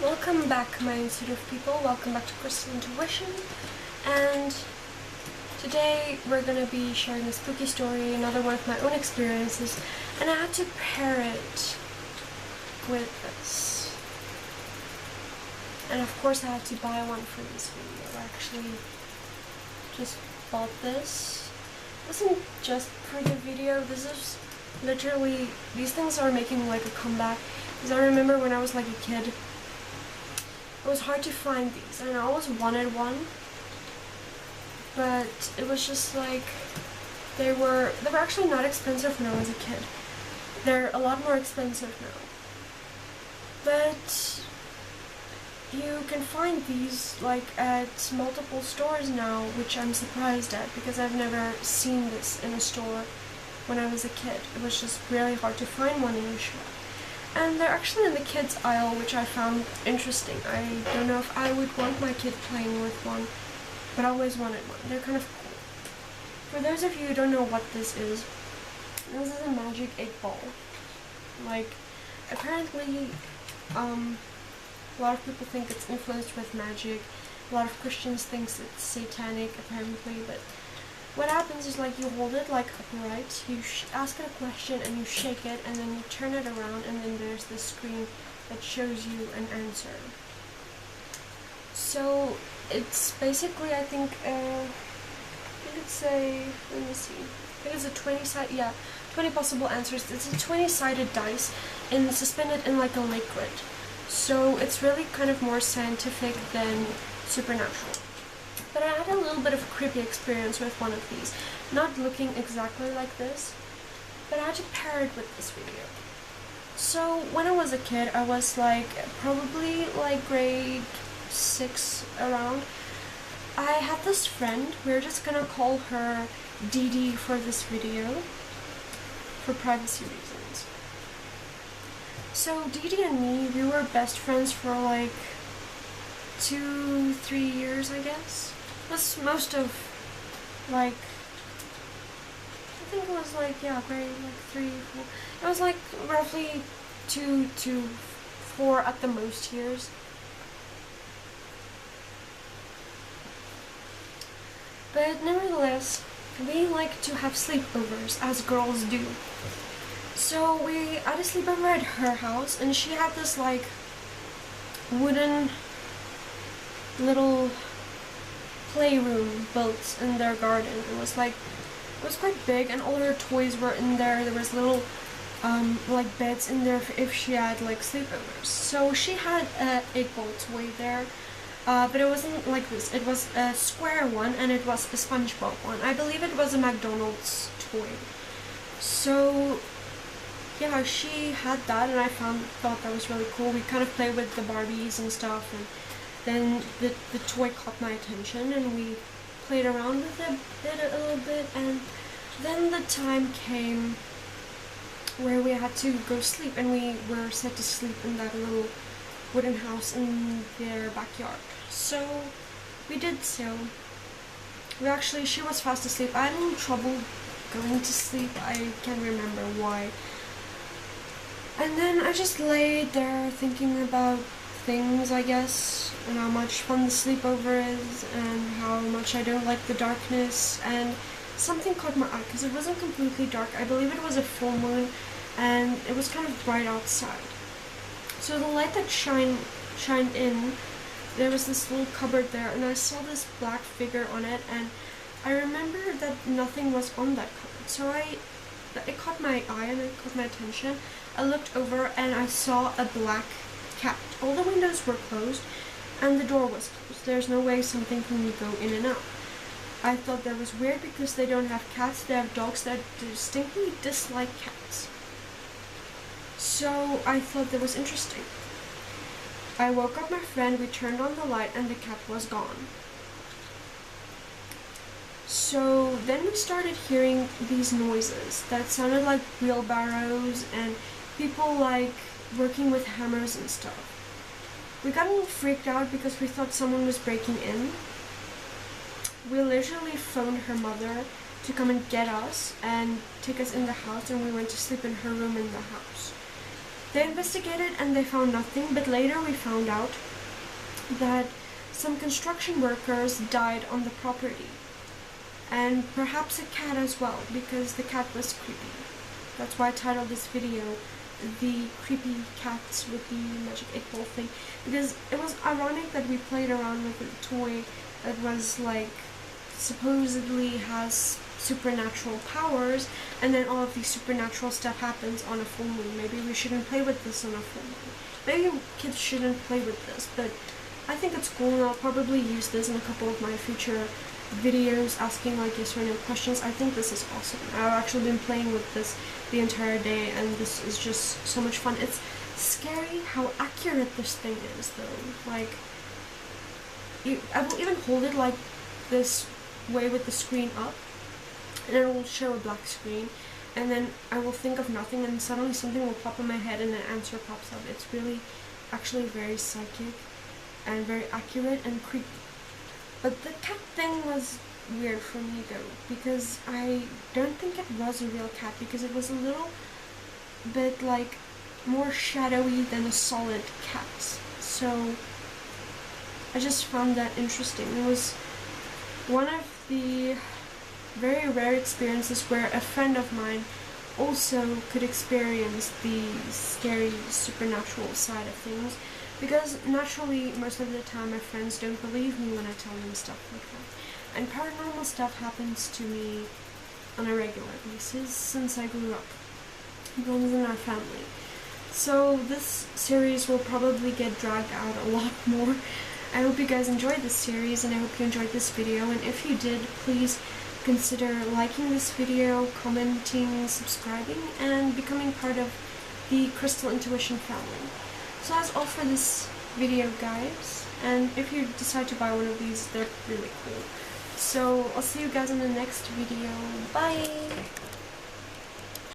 Welcome back, my intuitive people. Welcome back to Crystal Intuition. And today we're going to be sharing a spooky story, another one of my own experiences, and I had to pair it with this. And of course I had to buy one for this video. I actually just bought this. It wasn't just for the video, this is literally, these things are making like a comeback. Because I remember when I was like a kid, it was hard to find these, and I always wanted one, but it was just like, they were actually not expensive when I was a kid. They're a lot more expensive now. But you can find these like at multiple stores now, which I'm surprised at because I've never seen this in a store when I was a kid. It was just really hard to find one in a shop. And they're actually in the kids aisle, which I found interesting. I don't know if I would want my kid playing with one, but I always wanted one. They're kind of cool. For those of you who don't know what this is a magic 8-ball. Like, apparently, a lot of people think it's influenced with magic. A lot of Christians think it's satanic, apparently, but what happens is, like, you hold it like upright, you ask it a question and you shake it, and then you turn it around, and then there's this screen that shows you an answer. So it's basically, I think it's a, let me see, I think it's a 20 possible answers. It's a 20-sided dice and suspended in like a liquid. So it's really kind of more scientific than supernatural. But I had a little bit of a creepy experience with one of these. Not looking exactly like this, but I had to pair it with this video. So when I was a kid, I was like probably like grade 6 around. I had this friend, we're just gonna call her Dee Dee for this video, for privacy reasons. So Dee Dee and me, we were best friends for like 2-3 years, I guess. That's most of, like, I think it was like, yeah, grade like 3, 4. It was like roughly 2 to 4 at the most years. But nevertheless, we like to have sleepovers, as girls do. So we had a sleepover at her house, and she had this like wooden little playroom built in their garden. It was quite big, and all her toys were in there. There was little like beds in there if she had like sleepovers. So she had a 8-ball toy there, but it wasn't like this. It was a square one, and it was a SpongeBob one. I believe it was a McDonald's toy. So yeah, she had that, and I thought that was really cool. We kind of played with the Barbies and stuff, and then the toy caught my attention, and we played around with it a little bit, and then the time came where we had to go sleep, and we were set to sleep in that little wooden house in their backyard. So we did so. She was fast asleep. I had a little trouble going to sleep. I can't remember why. And then I just laid there thinking about things, I guess, and how much fun the sleepover is, and how much I don't like the darkness, and something caught my eye, because it wasn't completely dark. I believe it was a full moon, and it was kind of bright outside. So the light that shined in, there was this little cupboard there, and I saw this black figure on it, and I remember that nothing was on that cupboard. So it caught my eye, and it caught my attention. I looked over, and I saw a black cat. All the windows were closed, and the door was closed. There's no way something can go in and out. I thought that was weird because they don't have cats, they have dogs that distinctly dislike cats. So I thought that was interesting. I woke up my friend, we turned on the light, and the cat was gone. So then we started hearing these noises that sounded like wheelbarrows and people like working with hammers and stuff. We got a little freaked out because we thought someone was breaking in. We literally phoned her mother to come and get us and take us in the house, and we went to sleep in her room in the house. They investigated and they found nothing, but later we found out that some construction workers died on the property. And perhaps a cat as well, because the cat was creepy. That's why I titled this video The Creepy Cats with the Magic 8-Ball thing, because it was ironic that we played around with a toy that was like supposedly has supernatural powers, and then all of these supernatural stuff happens on a full moon. Maybe we shouldn't play with this on a full moon. Maybe kids shouldn't play with this, but I think it's cool, and I'll probably use this in a couple of my future videos asking like yes or no questions. I think this is awesome. I've actually been playing with this the entire day, and this is just so much fun. It's scary how accurate this thing is though. Like, I will even hold it like this way with the screen up, and it will show a black screen, and then I will think of nothing and suddenly something will pop in my head and an answer pops up. It's really actually very psychic and very accurate and creepy. But the cat thing was weird for me though, because I don't think it was a real cat, because it was a little bit like more shadowy than a solid cat. So I just found that interesting. It was one of the very rare experiences where a friend of mine also could experience the scary supernatural side of things, because naturally most of the time my friends don't believe me when I tell them stuff like that. And paranormal stuff happens to me on a regular basis since I grew up. It runs in our family. So this series will probably get dragged out a lot more. I hope you guys enjoyed this series, and I hope you enjoyed this video, and if you did, please consider liking this video, commenting, subscribing, and becoming part of the Crystal Intuition family. So that's all for this video, guys, and if you decide to buy one of these, they're really cool. So I'll see you guys in the next video. Bye!